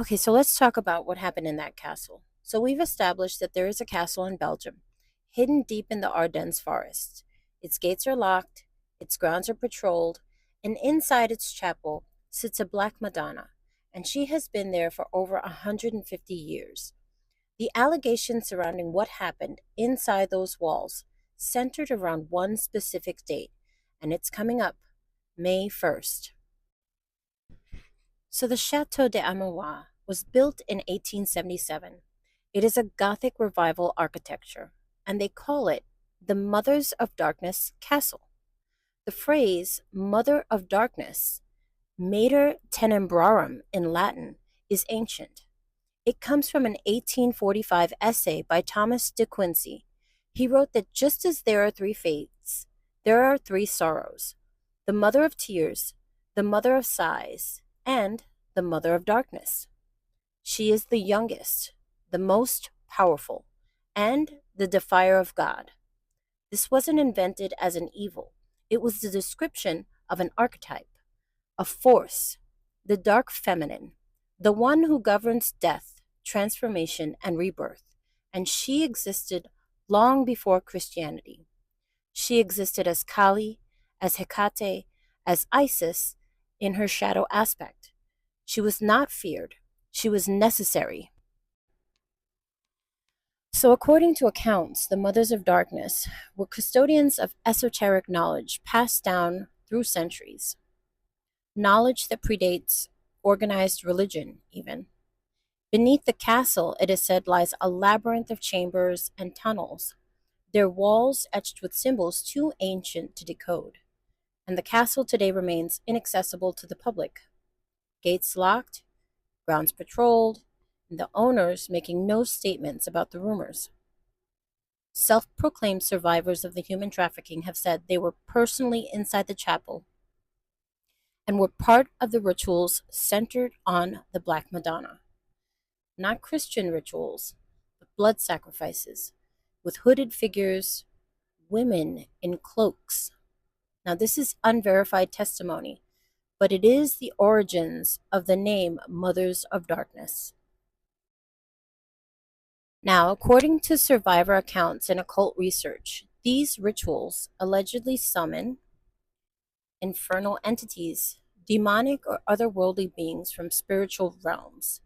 Okay, so let's talk about what happened in that castle. So we've established that there is a castle in Belgium, hidden deep in the Ardennes forest. Its gates are locked, its grounds are patrolled, and inside its chapel sits a Black Madonna, and she has been there for over 150 years. The allegations surrounding what happened inside those walls centered around one specific date, and it's coming up May 1st. So the Château de Amerois was built in 1877. It is a Gothic revival architecture, and they call it the Mothers of Darkness Castle. The phrase Mother of Darkness, Mater Tenebrarum in Latin, is ancient. It comes from an 1845 essay by Thomas de Quincey. He wrote that just as there are three fates, there are three sorrows: the mother of tears, the mother of sighs, and the mother of darkness. She is the youngest, the most powerful, and the defier of God. This wasn't invented as an evil, it was the description of an archetype, a force, the dark feminine, the one who governs death, transformation, and rebirth. And she existed long before Christianity. She existed as Kali, as Hecate, as Isis in her shadow aspect. She was not feared, she was necessary. So, according to accounts, the Mothers of Darkness were custodians of esoteric knowledge passed down through centuries, knowledge that predates organized religion, even. Beneath the castle, it is said, lies a labyrinth of chambers and tunnels, their walls etched with symbols too ancient to decode. And the castle today remains inaccessible to the public. Gates locked, grounds patrolled, and the owners making no statements about the rumors. Self proclaimed survivors of the human trafficking have said they were personally inside the chapel and were part of the rituals centered on the Black Madonna. Not Christian rituals, but blood sacrifices, with hooded figures, women in cloaks. Now, this is unverified testimony, but it is the origins of the name Mothers of Darkness. Now, according to survivor accounts and occult research, these rituals allegedly summon infernal entities, demonic or otherworldly beings from spiritual realms,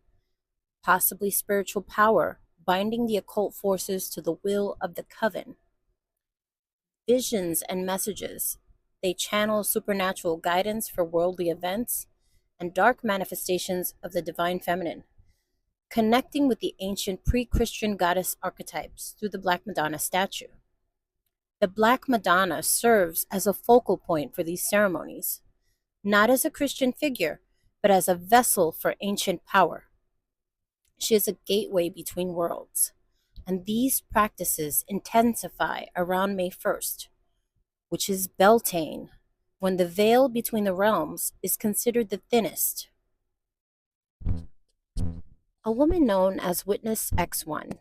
possibly spiritual power, binding the occult forces to the will of the coven. Visions and messages. They channel supernatural guidance for worldly events and dark manifestations of the divine feminine, connecting with the ancient pre-Christian goddess archetypes through the Black Madonna statue. The Black Madonna serves as a focal point for these ceremonies, not as a Christian figure, but as a vessel for ancient power. She is a gateway between worlds, and these practices intensify around May 1st, which is Beltane, when the veil between the realms is considered the thinnest. A woman known as Witness X1.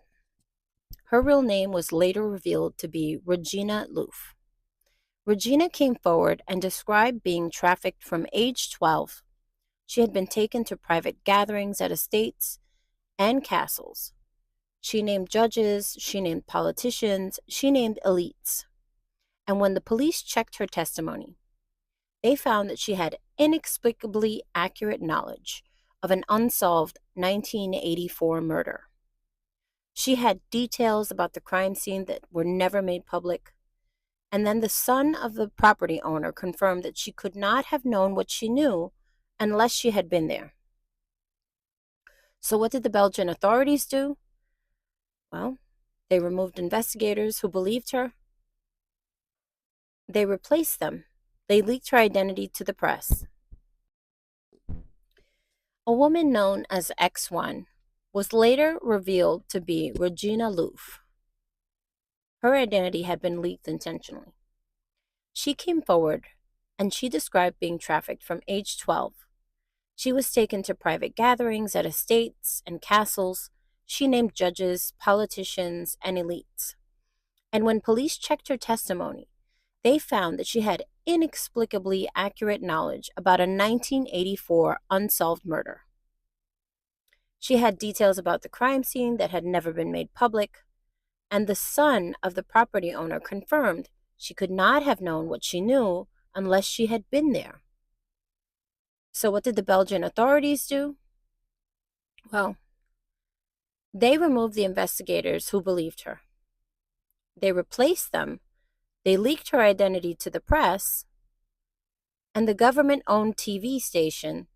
Her real name was later revealed to be Regina Louf. Regina came forward and described being trafficked from age 12. She had been taken to private gatherings at estates and castles. She named judges, she named politicians, she named elites. And when the police checked her testimony, they found that she had inexplicably accurate knowledge of an unsolved 1984 murder. She had details about the crime scene that were never made public. And then the son of the property owner confirmed that she could not have known what she knew unless she had been there. So what did the Belgian authorities do? Well, they removed investigators who believed her. They replaced them. They leaked her identity to the press. A woman known as X1 was later revealed to be Regina Louf. Her identity had been leaked intentionally. She came forward and she described being trafficked from age 12. She was taken to private gatherings at estates and castles. She named judges, politicians, and elites. And when police checked her testimony, they found that she had inexplicably accurate knowledge about a 1984 unsolved murder. She had details about the crime scene that had never been made public, and the son of the property owner confirmed she could not have known what she knew unless she had been there. So, what did the Belgian authorities do? Well, they removed the investigators who believed her. They replaced them, they leaked her identity to the press, and the government owned TV station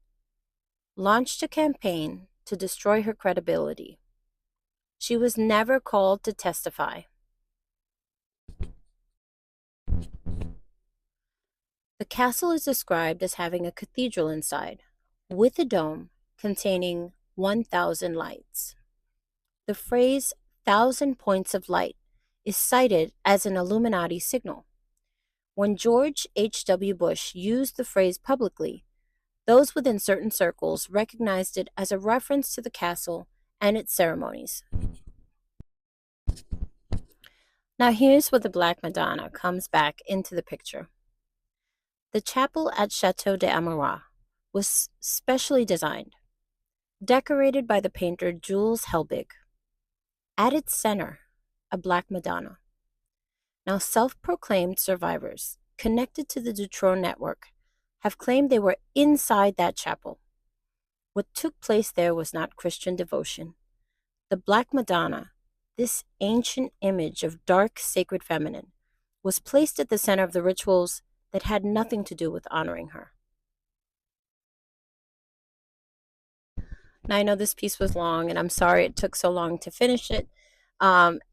launched a campaign to destroy her credibility. She was never called to testify. The castle is described as having a cathedral inside, with a dome containing 1,000 lights. The phrase "1,000 points of light" is cited as an Illuminati signal. When George H.W. Bush used the phrase publicly, those within certain circles recognized it as a reference to the castle and its ceremonies. Now, here's where the Black Madonna comes back into the picture. The chapel at Château de Amerois was specially designed, decorated by the painter Jules Helbig. At its center, a Black Madonna. Now, self-proclaimed survivors connected to the Dutroux network have claimed they were inside that chapel. What took place there was not Christian devotion. The Black Madonna, this ancient image of dark, sacred feminine, was placed at the center of the rituals that had nothing to do with honoring her. Now, I know this piece was long, and I'm sorry it took so long to finish it.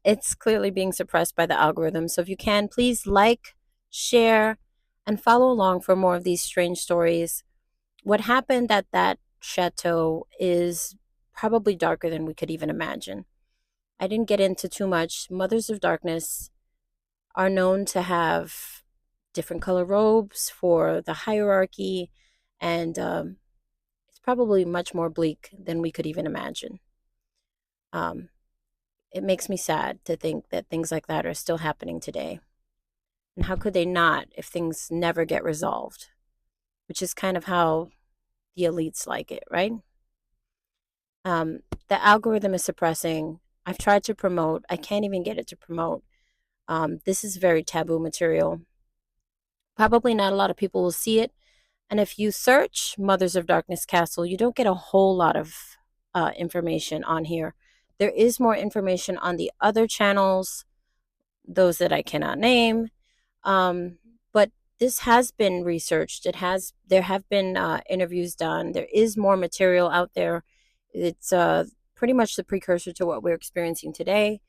It's clearly being suppressed by the algorithm. So if you can, please like, share, and follow along for more of these strange stories. What happened at that chateau is probably darker than we could even imagine. I didn't get into too much. Mothers of Darkness are known to have different color robes for the hierarchy, and it's probably much more bleak than we could even imagine. It makes me sad to think that things like that are still happening today. And how could they not if things never get resolved? Which is kind of how the elites like it, right? The algorithm is suppressing. I've tried to promote. I can't even get it to promote. This is very taboo material. Probably not a lot of people will see it. And if you search Mothers of Darkness Castle, you don't get a whole lot of information on here. There is more information on the other channels, those that I cannot name. But this has been researched. There have been interviews done. There is more material out there. It's pretty much the precursor to what we're experiencing today.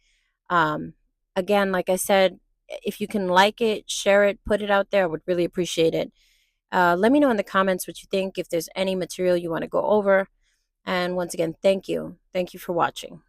Again, like I said, if you can like it, share it, put it out there, I would really appreciate it. Let me know in the comments what you think, if there's any material you want to go over. And once again, thank you. Thank you for watching.